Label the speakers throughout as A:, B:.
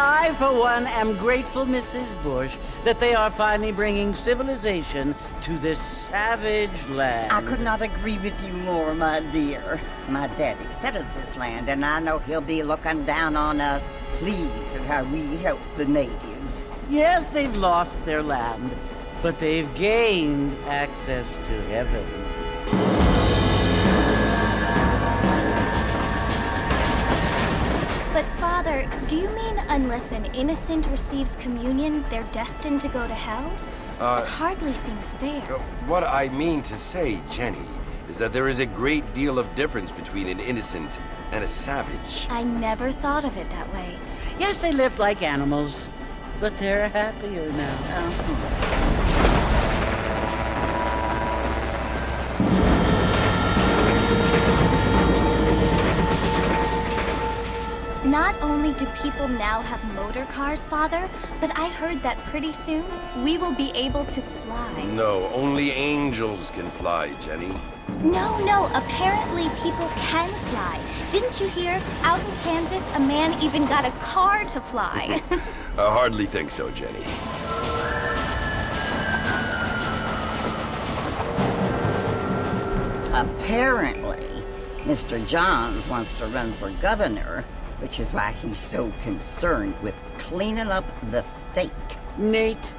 A: I, for one, am grateful, Mrs. Bush, that they are finally bringing civilization to this savage land.
B: I could not agree with you more, my dear. My daddy settled this land, and I know he'll be looking down on us, pleased at how we help the natives.
A: Yes, they've lost their land, but they've gained access to heaven.
C: But, Father, do you mean unless an innocent receives communion, they're destined to go to hell? That hardly seems fair.
D: What I mean to say, Jenny, is that there is a great deal of difference between an innocent and a savage.
C: I never thought of it that way.
A: Yes, they lived like animals, but they're happier now.
C: Not only do people now have motor cars, Father, but I heard that pretty soon we will be able to fly.
D: No, only angels can fly, Jenny.
C: No, apparently people can fly. Didn't you hear? Out in Kansas, a man even got a car to fly.
D: I hardly think so, Jenny.
B: Apparently, Mr. Johns wants to run for governor, which is why he's so concerned with cleaning up the state.
A: Nate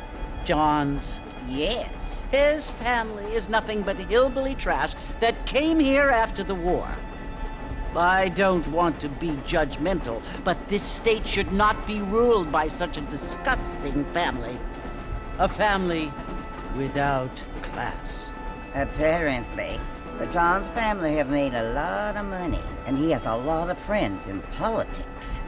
A: Johns.
B: Yes.
A: His family is nothing but hillbilly trash that came here after the war. I don't want to be judgmental, but this state should not be ruled by such a disgusting family. A family without class.
B: Apparently. The Johns family have made a lot of money, and he has a lot of friends in politics.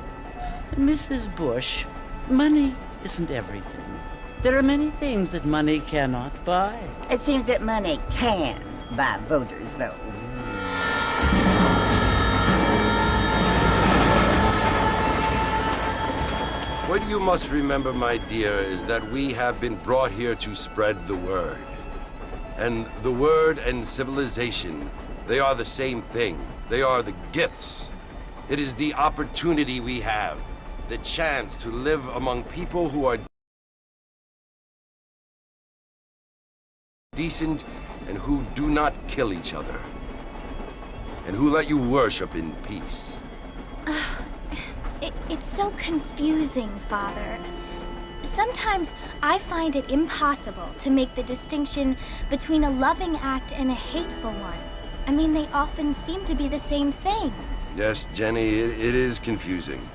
A: Mrs. Bush, money isn't everything. There are many things that money cannot buy.
B: It seems that money can buy voters, though.
D: What you must remember, my dear, is that we have been brought here to spread the word. And the word and civilization, they are the same thing. They are the gifts. It is the opportunity we have, the chance to live among people who are decent and who do not kill each other, and who let you worship in peace.
C: It's so confusing, Father. Sometimes I find it impossible to make the distinction between a loving act and a hateful one. I mean, they often seem to be the same thing.
D: Yes, Jenny, it is confusing.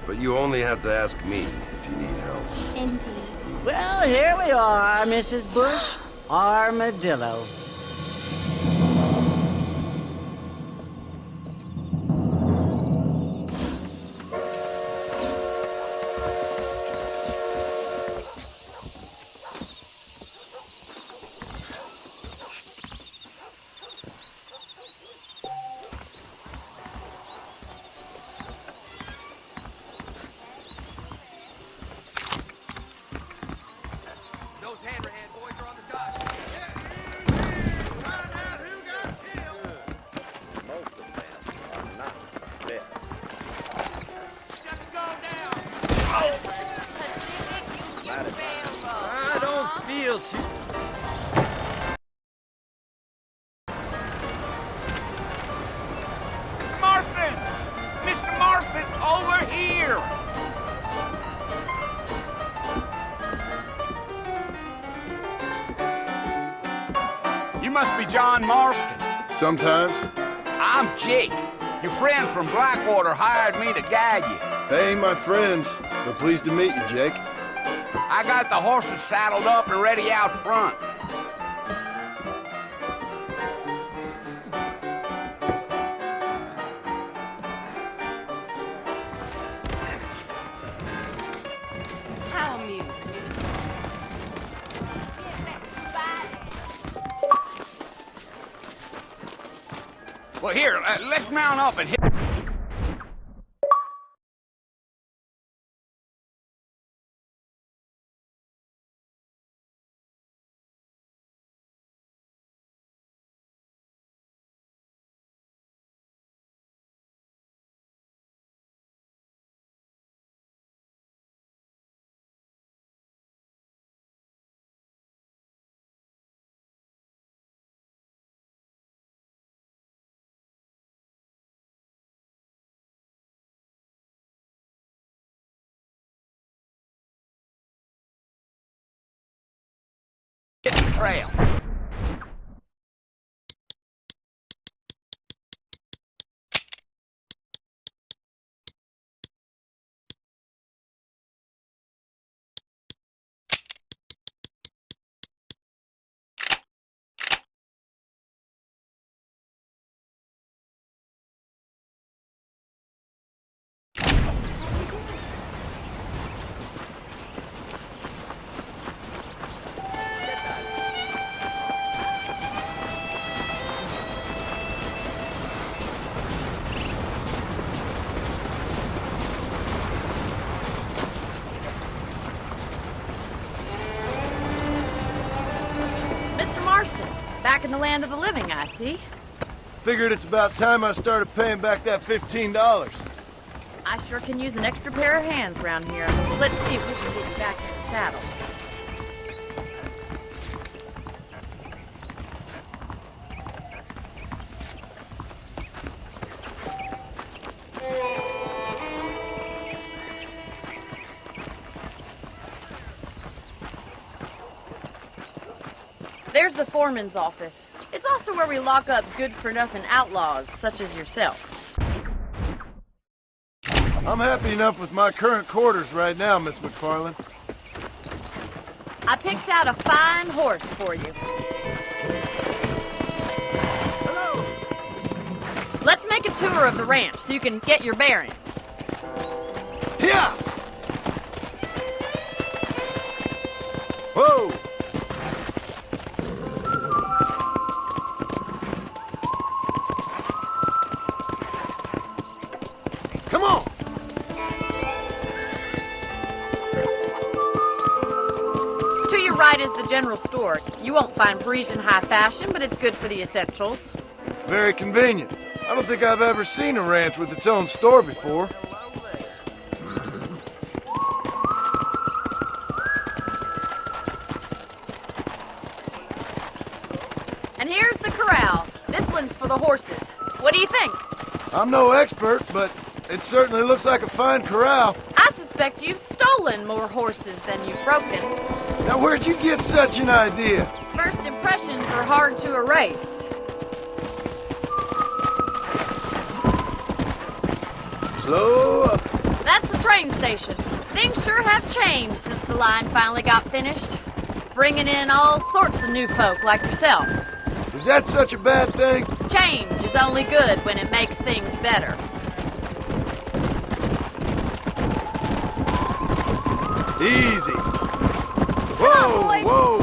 D: But you only have to ask me if you need help.
C: Indeed.
A: Well, here we are, Mrs. Bush. Armadillo.
E: don't feel too...
F: Marston! Mr. Marston, over here! You must be John Marston.
G: Sometimes.
F: I'm Jake. Your friends from Blackwater hired me to guide you.
G: They ain't my friends, but pleased to meet you, Jake.
F: I got the horses saddled up and ready out front.
H: How amusing.
F: Well, here, let's mount up and hit. Trail.
H: Back in the land of the living, I see.
G: Figured it's about time I started paying back that $15.
H: I sure can use an extra pair of hands around here. Let's see if we can get you back in the saddle. There's the foreman's office. It's also where we lock up good-for-nothing outlaws, such as yourself.
G: I'm happy enough with my current quarters right now, Miss McFarland.
H: I picked out a fine horse for you. Hello. Let's make a tour of the ranch so you can get your bearings.
G: Yeah! Whoa! Come on!
H: To your right is the general store. You won't find Parisian high fashion, but it's good for the essentials.
G: Very convenient. I don't think I've ever seen a ranch with its own store before.
H: And here's the corral. This one's for the horses. What do you think?
G: I'm no expert, but it certainly looks like a fine corral.
H: I suspect you've stolen more horses than you've broken.
G: Now, where'd you get such an idea?
H: First impressions are hard to erase.
G: Slow up.
H: That's the train station. Things sure have changed since the line finally got finished. Bringing in all sorts of new folk like yourself.
G: Is that such a bad thing?
H: Change is only good when it makes things better.
G: Easy. Whoa, whoa.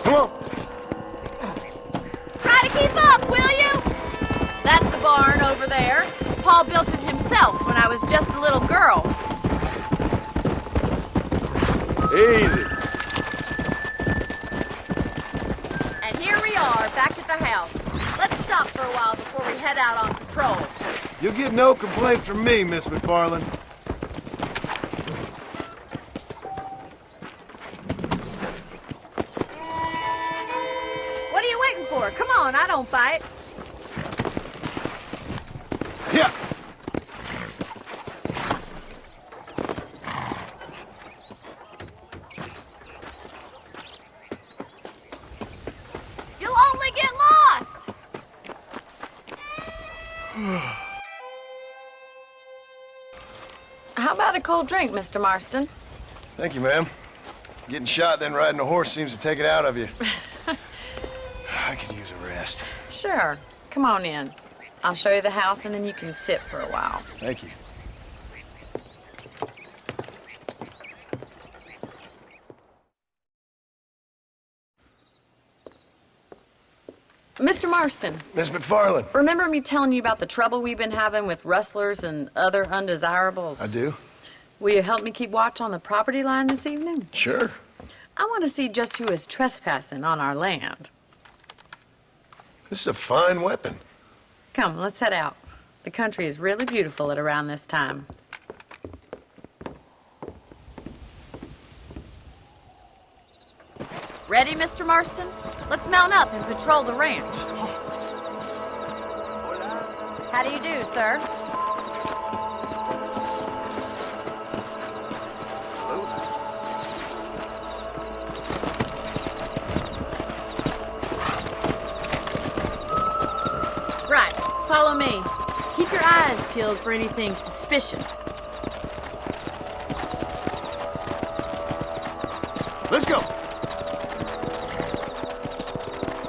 G: Come on.
H: Try to keep up, will you? That's the barn over there. Paul built it himself when I was just a little girl.
G: Easy.
H: And here we are, back at the house. Let's stop for a while before we head out on patrol.
G: You'll get no complaints from me, Miss McFarland.
H: don't fight.
G: Yeah.
H: You'll only get lost. How about a cold drink, Mr. Marston?
G: Thank you, ma'am. Getting shot, then riding a horse seems to take it out of you. I could use a rest.
H: Sure. Come on in. I'll show you the house, and then you can sit for a while.
G: Thank you.
H: Mr. Marston,
G: Miss McFarland.
H: remember me telling you about the trouble we've been having with rustlers and other undesirables?
G: I do.
H: Will you help me keep watch on the property line this evening?
G: Sure.
H: I want to see just who is trespassing on our land.
G: This is a fine weapon.
H: Come, let's head out. The country is really beautiful at around this time. Ready, Mr. Marston? Let's mount up and patrol the ranch. How do you do, sir? Right, follow me. Keep your eyes peeled for anything suspicious.
G: Let's go.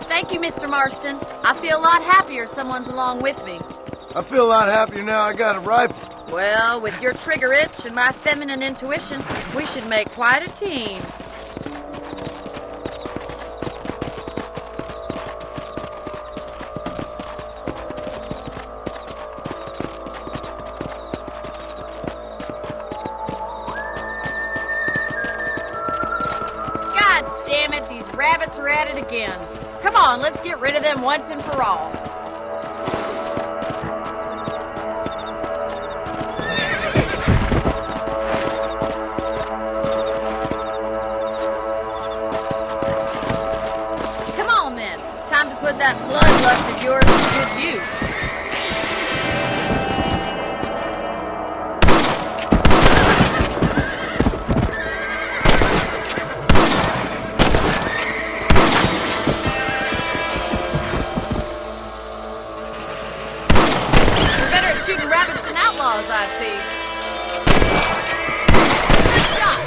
H: Thank you, Mr. Marston. I feel a lot happier someone's along with me.
G: I feel a lot happier now I got a rifle.
H: Well, with your trigger itch and my feminine intuition, we should make quite a team. God damn it, these rabbits are at it again. Come on, let's get rid of them once and for all. Come on then, time to put that bloodlust of yours to good use. We're better at shooting rabbits than outlaws, I see. Good shot.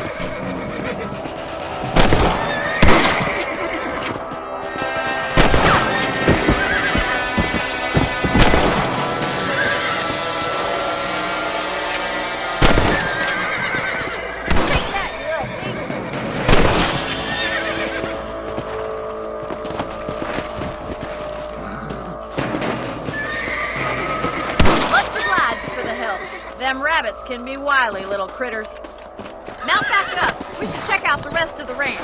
H: Take that, you little thief. Much obliged for the help. Them rabbits can be wily little critters. Mount back up. We should check out the rest of the ranch.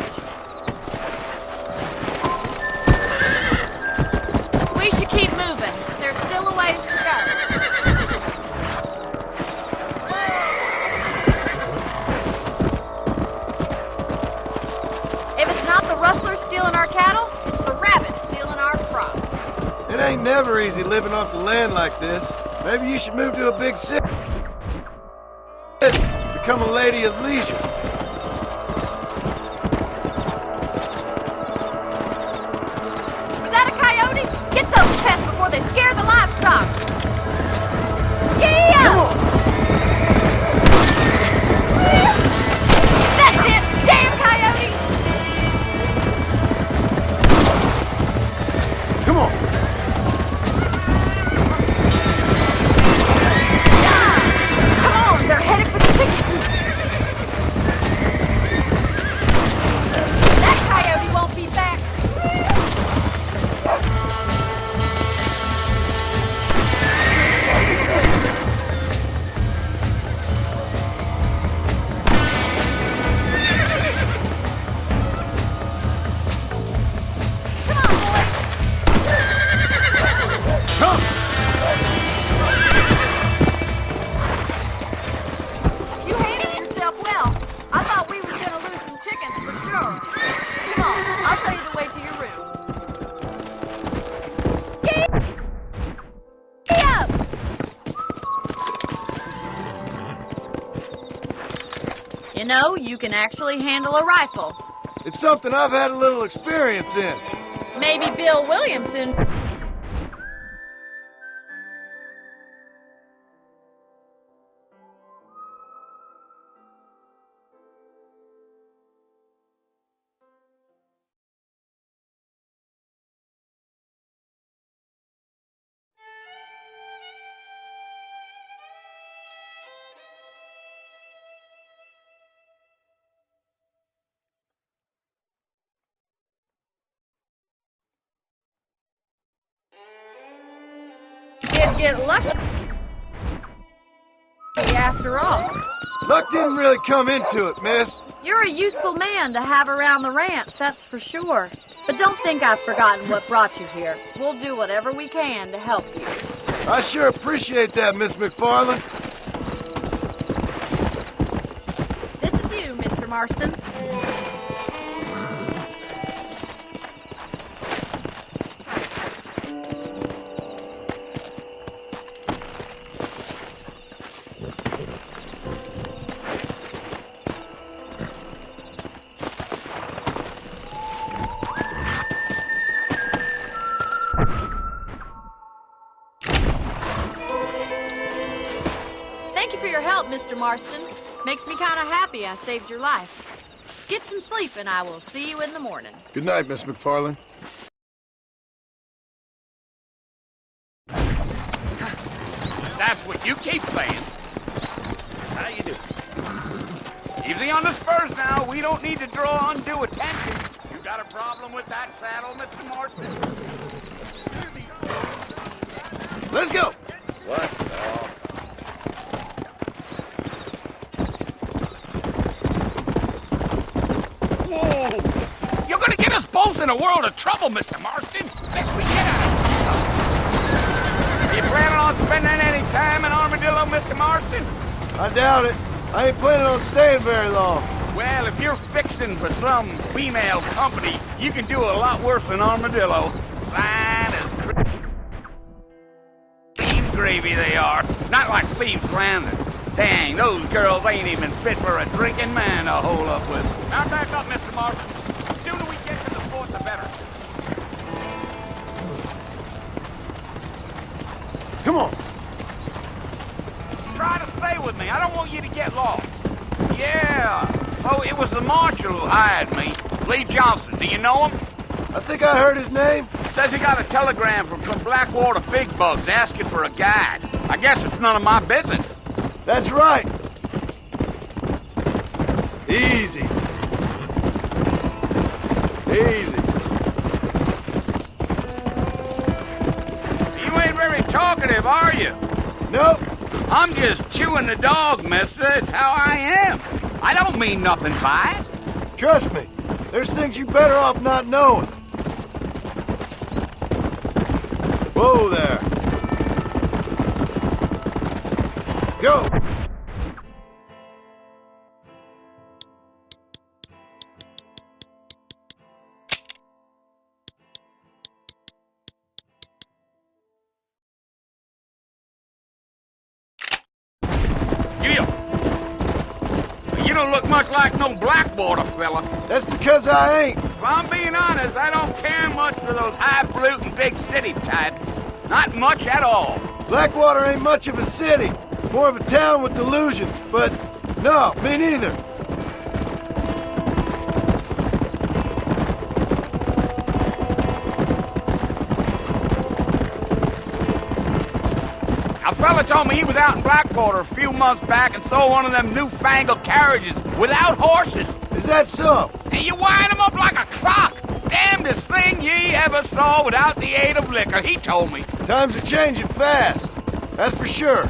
H: We should keep moving. There's still a ways to go. If it's not the rustlers stealing our cattle, it's the rabbits stealing our crop.
G: It ain't never easy living off the land like this. Maybe you should move to a big city. Become a lady of leisure.
H: Was that a coyote? Get those pests before they scare the livestock. Yeah! That's it! Damn coyote!
G: Come on.
H: Come on, they're headed for the chicken coop. That coyote won't be back. You know, you can actually handle a rifle.
G: It's something I've had a little experience in.
H: Maybe Bill Williamson. Did get lucky after all.
G: Luck didn't really come into it, miss.
H: You're a useful man to have around the ranch, that's for sure. But don't think I've forgotten what brought you here. We'll do whatever we can to help you.
G: I sure appreciate that, Miss McFarland.
H: This is you, Mr. Marston. Thank you for your help, Mr. Marston. Makes me kind of happy I saved your life. Get some sleep and I will see you in the morning.
G: Good night, Miss McFarland.
F: That's what you keep saying. How you doing? Easy on the spurs now. We don't need to draw undue attention. You got a problem with that saddle, Mr. Marston?
G: Let's go.
D: What?
F: Whoa! You're gonna get us both in a world of trouble, Mr. Marston. Best we get out of here. Are you planning on spending any time in Armadillo, Mr. Marston?
G: I doubt it. I ain't planning on staying very long.
F: Well, if you're fixing for some female company, you can do a lot worse than Armadillo. Fine as cream gravy they are. Not like Steve's Landing. Dang, those girls ain't even fit for a drinking man to hole up with. Now back up, Mr. Marston. The sooner we get to the fort, the better.
G: Come on.
F: Try to stay with me. I don't want you to get lost. Yeah. Oh, it was the marshal who hired me. Lee Johnson. Do you know him?
G: I think I heard his name.
F: Says he got a telegram from some Blackwater big bugs asking for a guide. I guess it's none of my business.
G: That's right. Easy. Easy.
F: You ain't very talkative, are you?
G: Nope.
F: I'm just chewing the dog, mister. It's how I am. I don't mean nothing by it.
G: Trust me. There's things you're better off not knowing. Whoa there. Go.
F: You don't look much like no Blackwater fella.
G: That's because I ain't.
F: If I'm being honest, I don't care much for those highfalutin big city types. Not much at all.
G: Blackwater ain't much of a city. More of a town with delusions, but no, me neither.
F: A fella told me he was out in Blackwater a few months back and saw one of them newfangled carriages without horses.
G: Is that so?
F: And you wind them up like a clock. Damnedest thing ye ever saw without the aid of liquor, he told me.
G: Times are changing fast. That's for sure.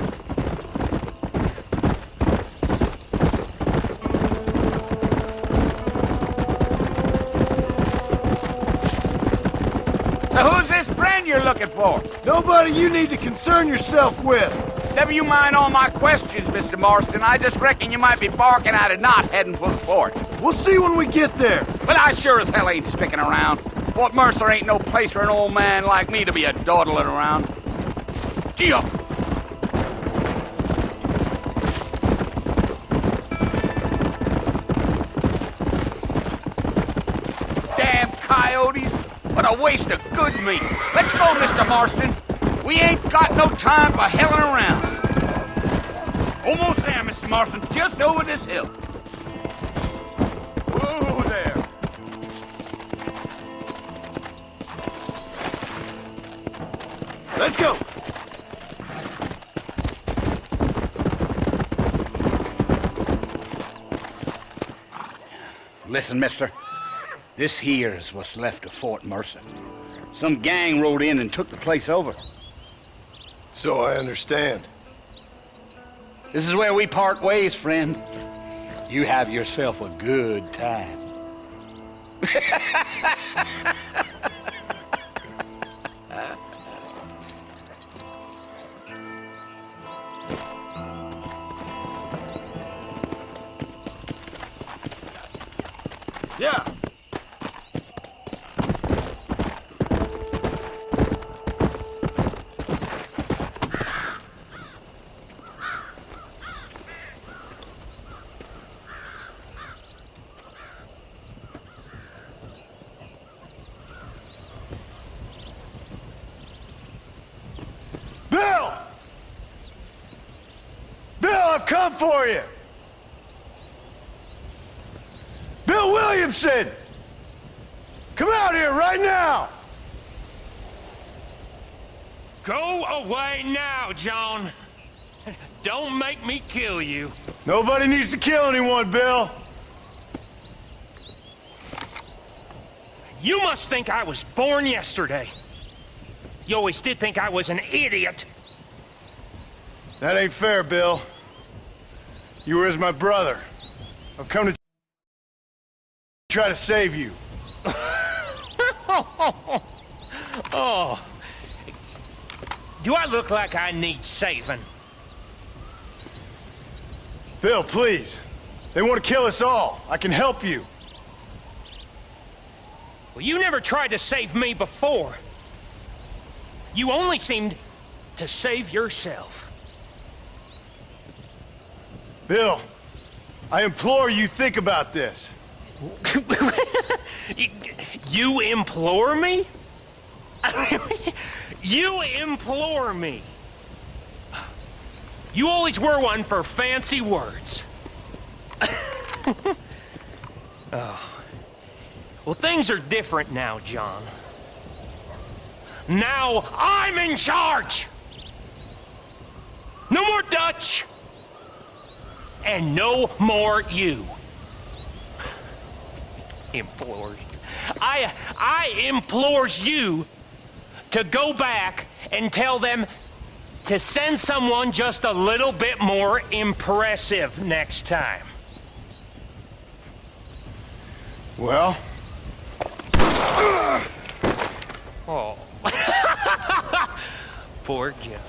F: So who's this friend you're looking for?
G: Nobody you need to concern yourself with.
F: Never you mind all my questions, Mr. Marston. I just reckon you might be barking out a knot heading for the fort.
G: We'll see when we get there.
F: But I sure as hell ain't sticking around. Fort Mercer ain't no place for an old man like me to be a dawdling around. Gee up. coyotes. What a waste of good meat. Let's go, Mr. Marston. We ain't got no time for helling around. Almost there, Mr. Marston. Just over this hill. Whoa there.
G: Let's go!
E: Listen, mister. This here is what's left of Fort Mercer. Some gang rode in and took the place over.
G: So I understand.
E: This is where we part ways, friend. You have yourself a good time.
G: Yeah. Bill! Bill, I've come for you! Bill Williamson! Come out here right now!
I: Go away now, John. Don't make me kill you.
G: Nobody needs to kill anyone, Bill.
I: You must think I was born yesterday. You always did think I was an idiot.
G: That ain't fair, Bill. You were as my brother. I've come to try to save you.
I: Oh. Do I look like I need saving?
G: Bill, please. They want to kill us all. I can help you.
I: Well, you never tried to save me before. You only seemed to save yourself.
G: Bill, I implore you think about this.
I: You implore me? You implore me. You always were one for fancy words. Oh. Well, things are different now, John. Now I'm in charge. No more Dutch. And no more you. Implores. I implores you to go back and tell them to send someone just a little bit more impressive next time.
G: Well?
I: Oh. Poor John.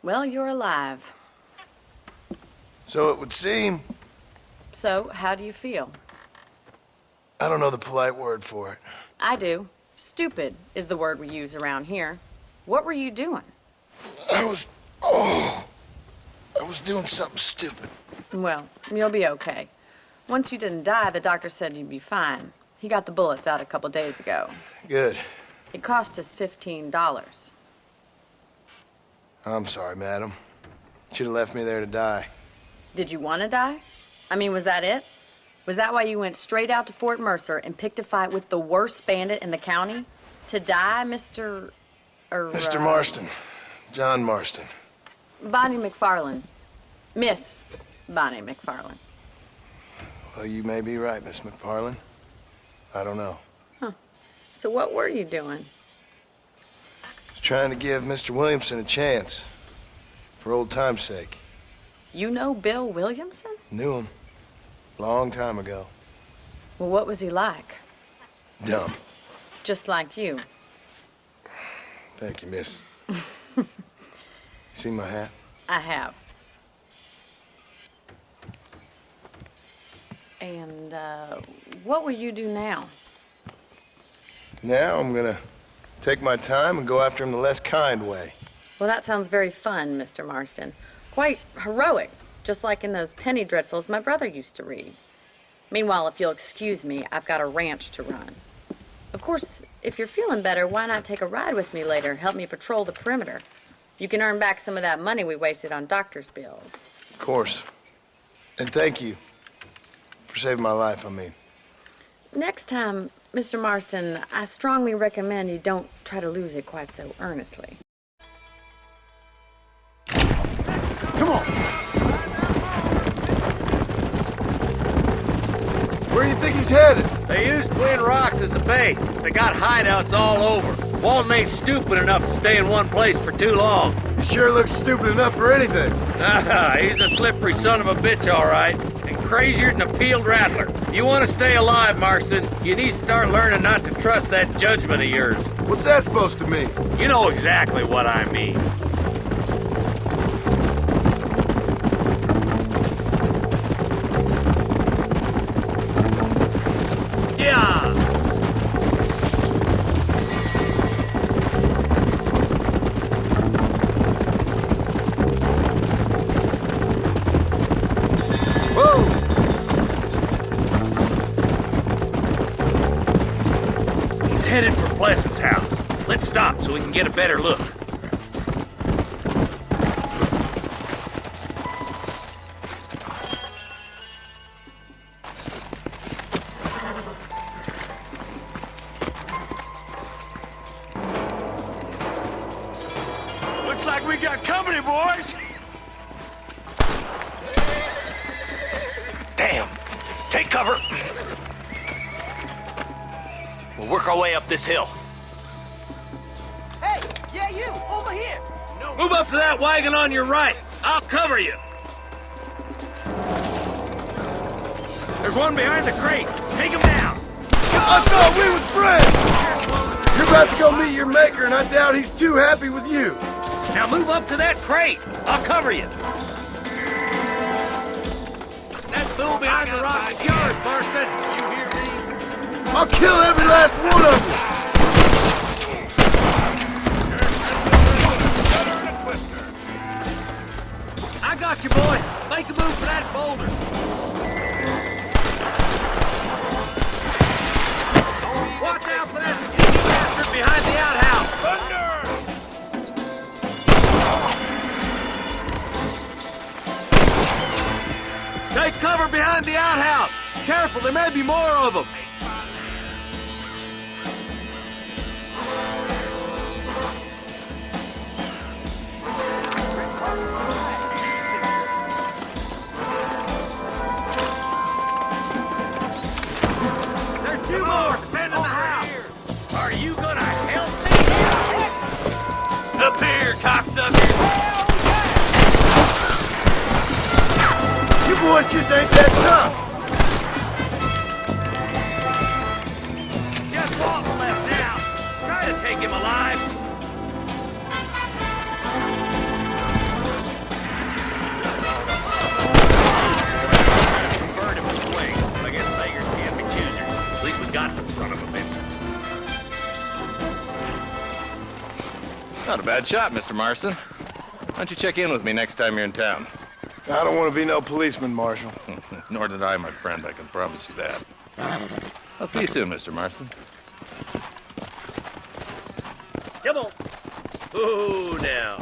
H: Well, you're alive.
G: So it would seem.
H: So, how do you feel?
G: I don't know the polite word for it.
H: I do. Stupid is the word we use around here. What were you doing?
G: I was doing something stupid.
H: Well, you'll be okay. Once you didn't die, the doctor said you'd be fine. He got the bullets out a couple days ago.
G: Good.
H: It cost us $15.
G: I'm sorry, madam. Should have left me there to die.
H: Did you want to die? I mean, was that it? Was that why you went straight out to Fort Mercer and picked a fight with the worst bandit in the county? To die, Mr.
G: Mr. Marston. John Marston.
H: Bonnie McFarland. Miss Bonnie McFarland.
G: Well, you may be right, Miss McFarland. I don't know.
H: Huh. So what were you doing?
G: Just trying to give Mr. Williamson a chance. For old time's sake.
H: You know Bill Williamson?
G: Knew him. Long time ago.
H: Well, what was he like?
G: Dumb.
H: Just like you.
G: Thank you, miss. See my hat?
H: I have. And, what will you do now?
G: Now I'm gonna take my time and go after him the less kind way.
H: Well, that sounds very fun, Mr. Marston. Quite heroic, just like in those penny dreadfuls my brother used to read. Meanwhile, if you'll excuse me, I've got a ranch to run. Of course, if you're feeling better, why not take a ride with me later? Help me patrol the perimeter. You can earn back some of that money we wasted on doctor's bills.
G: Of course. And thank you for saving my life, I mean.
H: Next time, Mr. Marston, I strongly recommend you don't try to lose it quite so earnestly.
G: Come on! Where do you think he's headed?
F: They use Twin Rocks as a base. They got hideouts all over. Walton ain't stupid enough to stay in one place for too long.
G: He sure looks stupid enough for anything.
F: He's a slippery son of a bitch, all right. And crazier than a peeled rattler. You want to stay alive, Marston, you need to start learning not to trust that judgment of yours.
G: What's that supposed to mean?
F: You know exactly what I mean. Yeah! Headed for Pleasant's house. Let's stop so we can get a better look. Looks like we got company, boys. Damn. Take cover. We'll work our way up this hill.
J: Hey, yeah, you, over here.
F: Move up to that wagon on your right. I'll cover you. There's one behind the crate. Take him down.
G: I thought we was friends! You're about to go meet your maker, and I doubt he's too happy with you.
F: Now move up to that crate. I'll cover you. That fool behind the rock is yours, Marston. You hear me?
G: I'll kill every last one of you!
F: I got you, boy. Make a move for that boulder. Watch out for that sneaky bastard behind the outhouse. Thunder! Take cover behind the outhouse. Careful, there may be more of them. Two more, defending the house. Are you gonna help me? Up here, cocksucker.
G: You boys just ain't that tough.
F: Just Walton left now. Try to take him alive. Bird him away. I guess beggars can't be choosers. At least we got the son of a bitch.
K: Not a bad shot, Mr. Marston. Why don't you check in with me next time you're in town?
G: I don't want to be no policeman, Marshal.
K: Nor did I, my friend, I can promise you that. I'll see you soon, Mr. Marston.
F: Come on.
D: Ooh, now.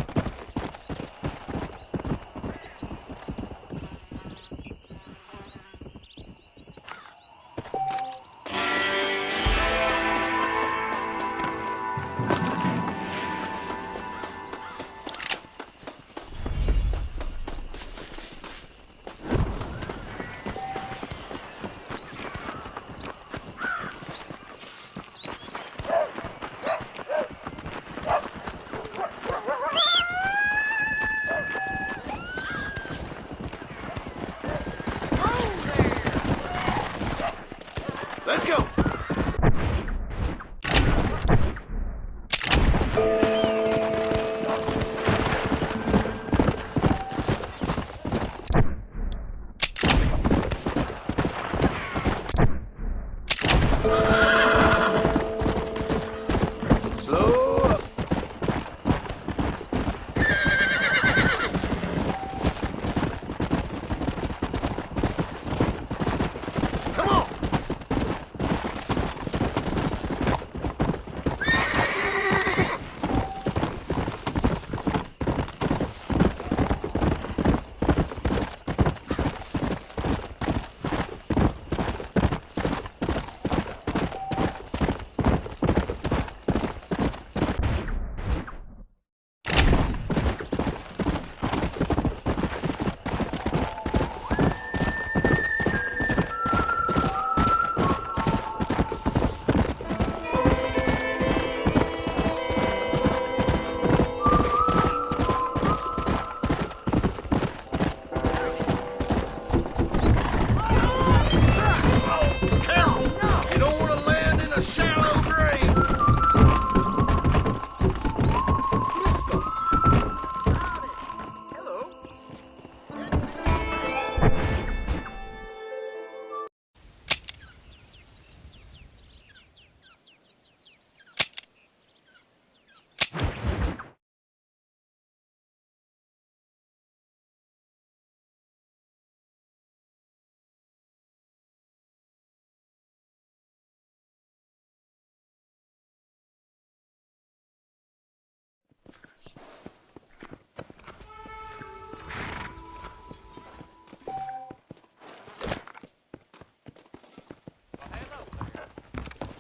G: Let's go. Slow up. Come on.
K: You don't want to land in a shallow grave.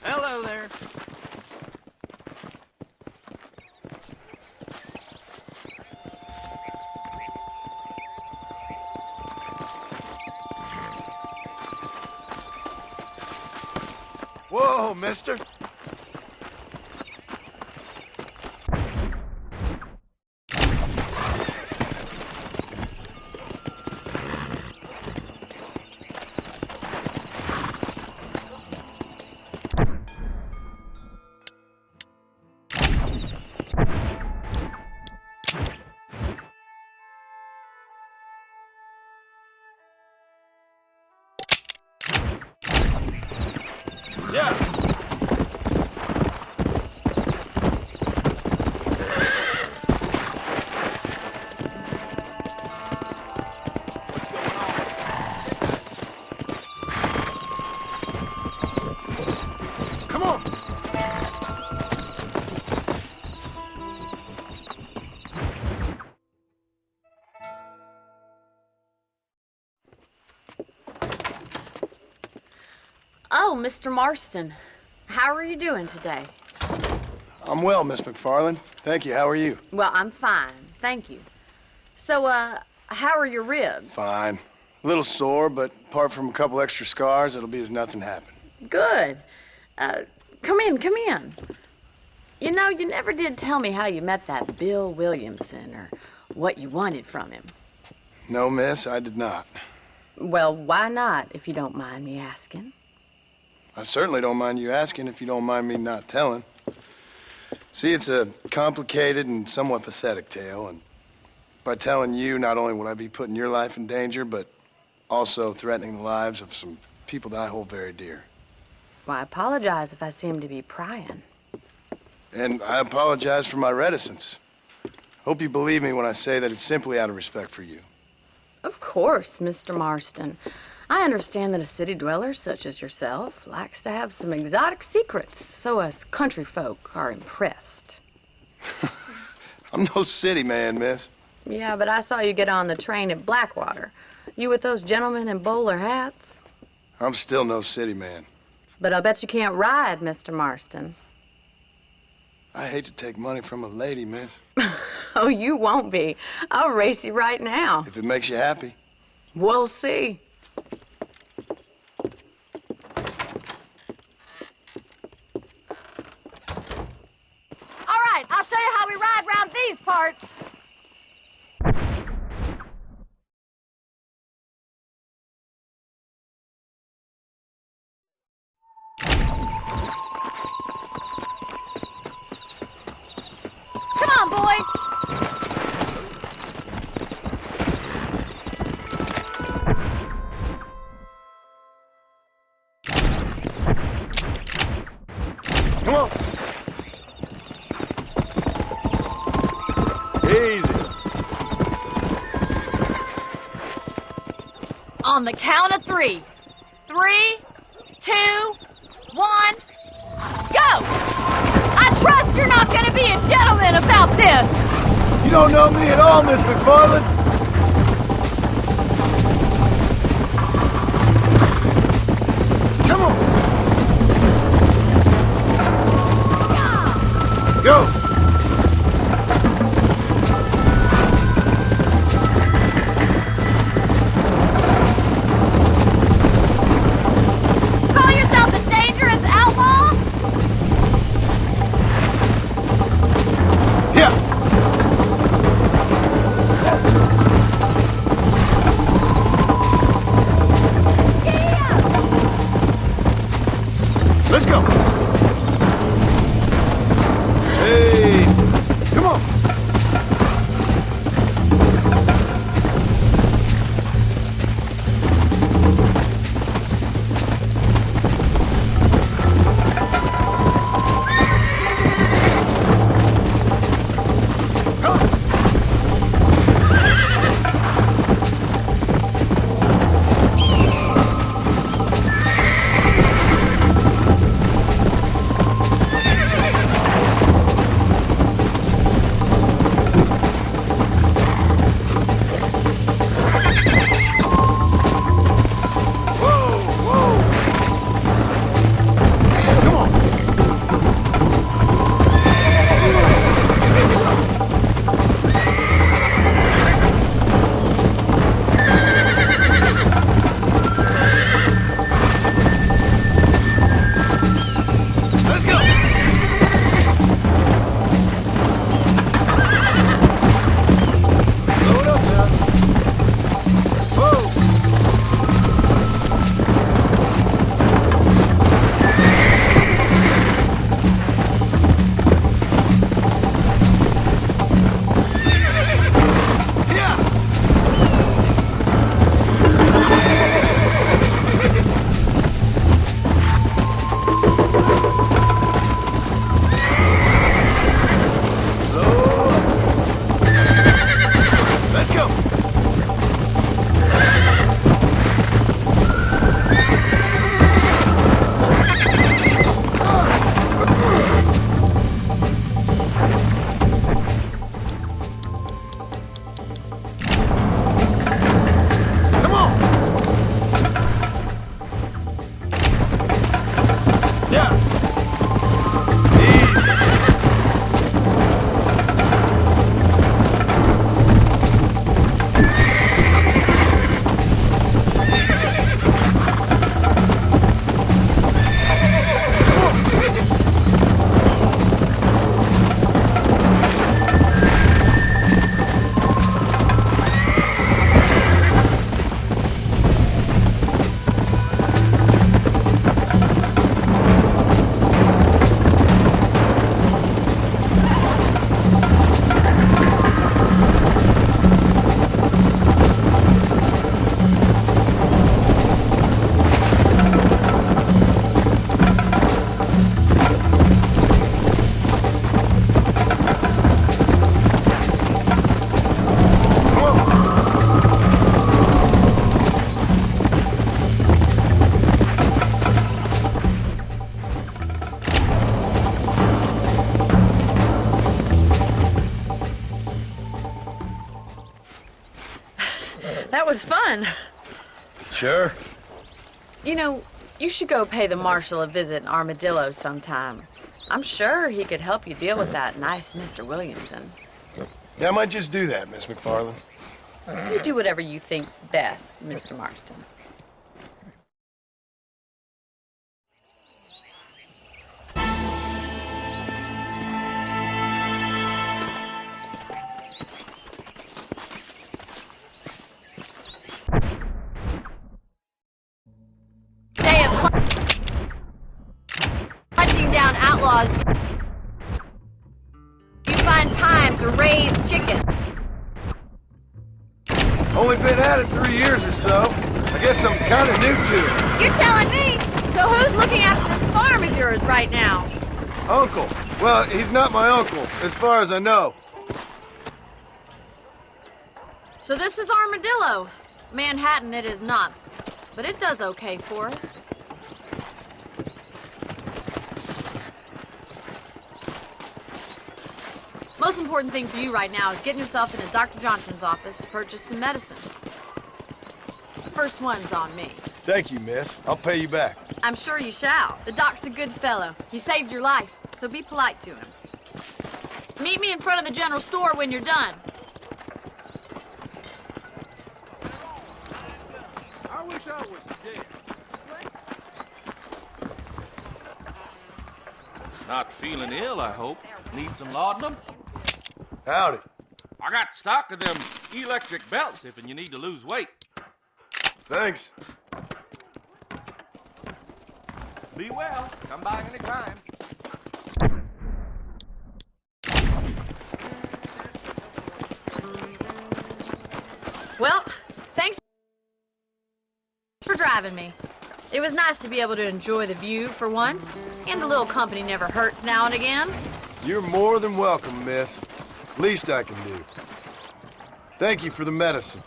A: Hello there.
G: Whoa, mister. Yeah. Come on.
H: Oh, Mr. Marston. How are you doing today?
G: I'm well, Miss McFarland. Thank you. How are you?
H: Well, I'm fine. Thank you. So, how are your ribs?
G: Fine. A little sore, but apart from a couple extra scars, it'll be as nothing happened.
H: Good. Come in, come in. You know, you never did tell me how you met that Bill Williamson or what you wanted from him.
G: No, miss, I did not.
H: Well, why not, if you don't mind me asking?
G: I certainly don't mind you asking if you don't mind me not telling. See, it's a complicated and somewhat pathetic tale, and by telling you, not only will I be putting your life in danger, but also threatening the lives of some people that I hold very dear.
H: Well, I apologize if I seem to be prying.
G: And I apologize for my reticence. Hope you believe me when I say that it's simply out of respect for you.
H: Of course, Mr. Marston. I understand that a city dweller such as yourself likes to have some exotic secrets, so us country folk are impressed.
G: I'm no city man, miss.
H: Yeah, but I saw you get on the train at Blackwater. You with those gentlemen in bowler hats?
G: I'm still no city man.
H: But I'll bet you can't ride, Mr. Marston.
G: I hate to take money from a lady, miss.
H: Oh, you won't be. I'll race you right now.
G: If it makes you happy.
H: We'll see.
L: All right, I'll show you how we ride around these parts. Come on, boys.
G: Come on. Easy.
L: On the count of 3. 3, 2, 1, go! I trust you're not gonna be a gentleman about this!
G: You don't know me at all, Miss McFarland. Come on. Go.
L: Call yourself a dangerous outlaw?
G: Yeah. Let's go. Hey, come on.
H: fun.
G: Sure.
H: You know, you should go pay the marshal a visit in Armadillo sometime. I'm sure he could help you deal with that nice Mr. Williamson.
G: Yeah, I might just do that, Miss McFarland.
H: You do whatever you think's best, Mr. Marston.
L: Day of hunting down outlaws. You find time to raise chickens.
G: Only been at it 3 years or so. I guess I'm kind of new to it.
L: You're telling me? So who's looking after this farm of yours right now?
G: Uncle. Well, he's not my uncle, as far as I know.
H: So this is Armadillo. Manhattan it is not, but it does okay for us. Most important thing for you right now is getting yourself into Dr. Johnson's office to purchase some medicine. First one's on me.
G: Thank you, miss. I'll pay you back.
H: I'm sure you shall. The doc's a good fellow. He saved your life, so be polite to him. Meet me in front of the general store when you're done.
M: I wish I was dead.
N: Not feeling ill, I hope. Need some laudanum?
G: Howdy.
N: I got stock of them electric belts if you need to lose weight.
G: Thanks.
N: Be well. Come by anytime.
H: Well, thanks for driving me. It was nice to be able to enjoy the view for once, and a little company never hurts now and again.
G: You're more than welcome, miss. Least I can do. Thank you for the medicine.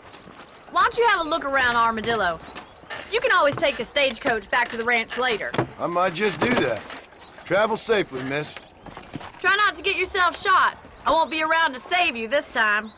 H: Why don't you have a look around Armadillo? You can always take the stagecoach back to the ranch later.
G: I might just do that. Travel safely, miss.
H: Try not to get yourself shot. I won't be around to save you this time.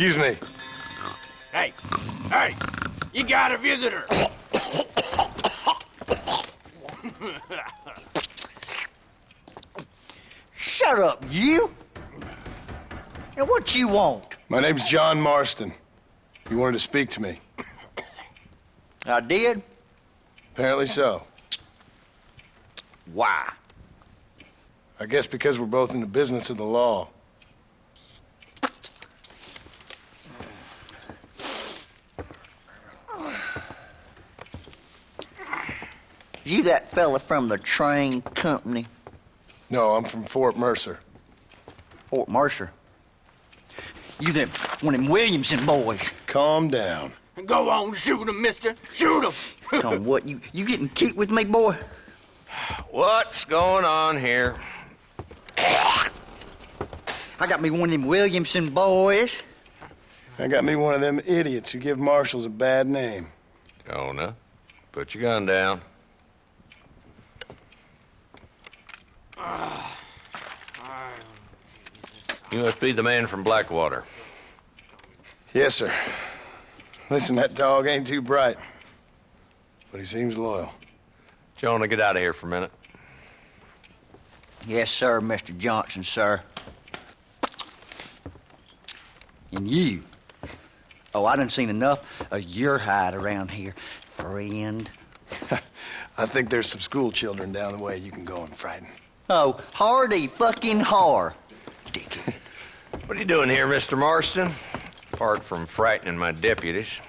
G: Excuse me.
N: Hey, you got a visitor.
O: Shut up, you! Now, what you want?
G: My name's John Marston. You wanted to speak to me.
O: I did?
G: Apparently so.
O: Why?
G: I guess because we're both in the business of the law.
O: You that fella from the train company?
G: No, I'm from Fort Mercer.
O: Fort Mercer? You them one of them Williamson boys?
G: Calm down.
N: Go on, shoot him, mister. Shoot him.
O: Come on, what? You getting kicked with me, boy?
K: What's going on here?
O: I got me one of them Williamson boys.
G: I got me one of them idiots who give marshals a bad name.
K: Jonah, put your gun down. You must be the man from Blackwater.
G: Yes, sir. Listen, that dog ain't too bright, but he seems loyal.
K: Jonah, get out of here for a minute.
O: Yes, sir, Mr. Johnson, sir. And you. Oh, I done seen enough of your hide around here, friend.
G: I think there's some school children down the way you can go and frighten.
O: Oh, hardy fucking har. Dickhead.
P: What are you doing here, Mr. Marston? Apart from frightening my deputies.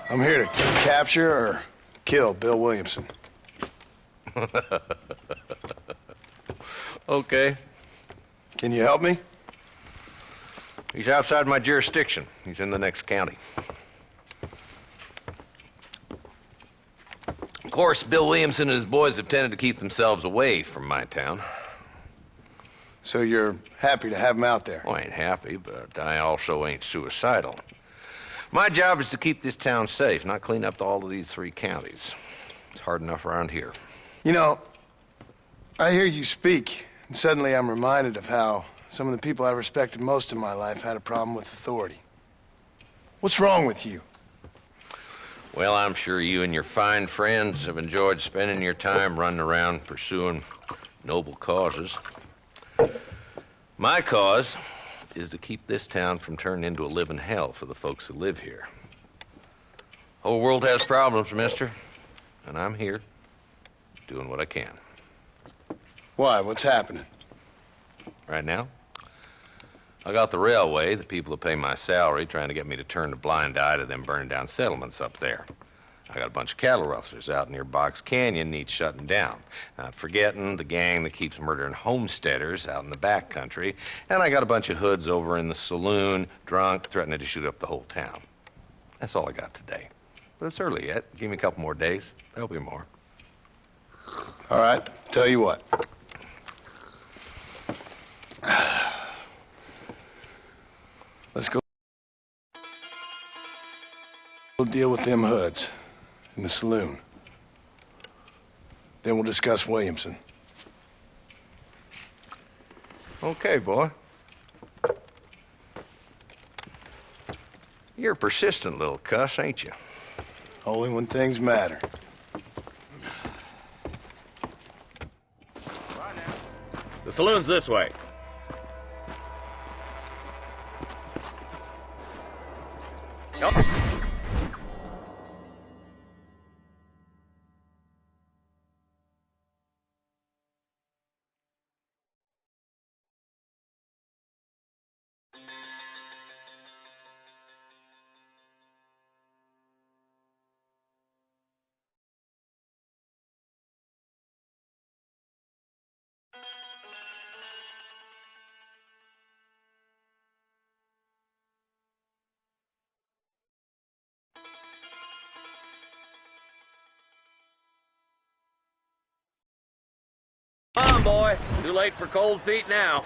G: I'm here to capture or kill Bill Williamson.
P: Okay.
G: Can you help me?
P: He's outside my jurisdiction. He's in the next county. Of course, Bill Williamson and his boys have tended to keep themselves away from my town.
G: So you're happy to have him out there?
P: Well, I ain't happy, but I also ain't suicidal. My job is to keep this town safe, not clean up all of these 3 counties. It's hard enough around here.
G: You know, I hear you speak, and suddenly I'm reminded of how some of the people I respected most in my life had a problem with authority. What's wrong with you?
P: Well, I'm sure you and your fine friends have enjoyed spending your time running around pursuing noble causes. My cause is to keep this town from turning into a living hell for the folks who live here. Whole world has problems, mister, and I'm here doing what I can.
G: Why? What's happening?
P: Right now, I got the railway, the people who pay my salary, trying to get me to turn a blind eye to them burning down settlements up there. I got a bunch of cattle rustlers out near Box Canyon needs shutting down. Not forgetting the gang that keeps murdering homesteaders out in the back country. And I got a bunch of hoods over in the saloon, drunk, threatening to shoot up the whole town. That's all I got today. But it's early yet. Give me a couple more days. There'll be more.
G: All right, tell you what. Let's go deal with them hoods in the saloon. Then we'll discuss Williamson.
P: Okay, boy. You're a persistent little cuss, ain't you?
G: Only when things matter.
N: The saloon's this way. Yep. Come on, boy. Too late for cold feet now.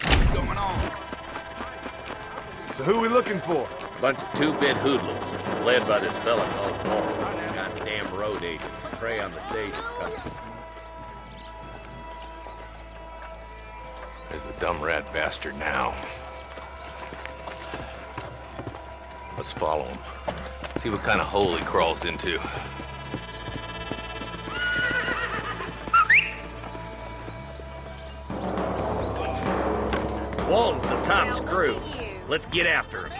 F: What's going on?
N: So who we looking for?
F: Bunch of two-bit hoodlums, led by this fella called Paul. Goddamn road agents. Prey on the stage is coming.
P: There's the dumb rat bastard now. Let's follow him. See what kind of hole he crawls into.
F: Walton's the top screw. Let's get after him.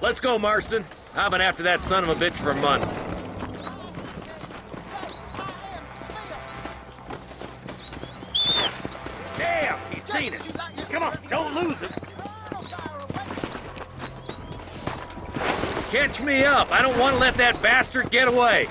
F: Let's go, Marston. I've been after that son of a bitch for months. Damn, he's seen it. Come on, don't lose it. Catch me up. I don't want to let that bastard get away.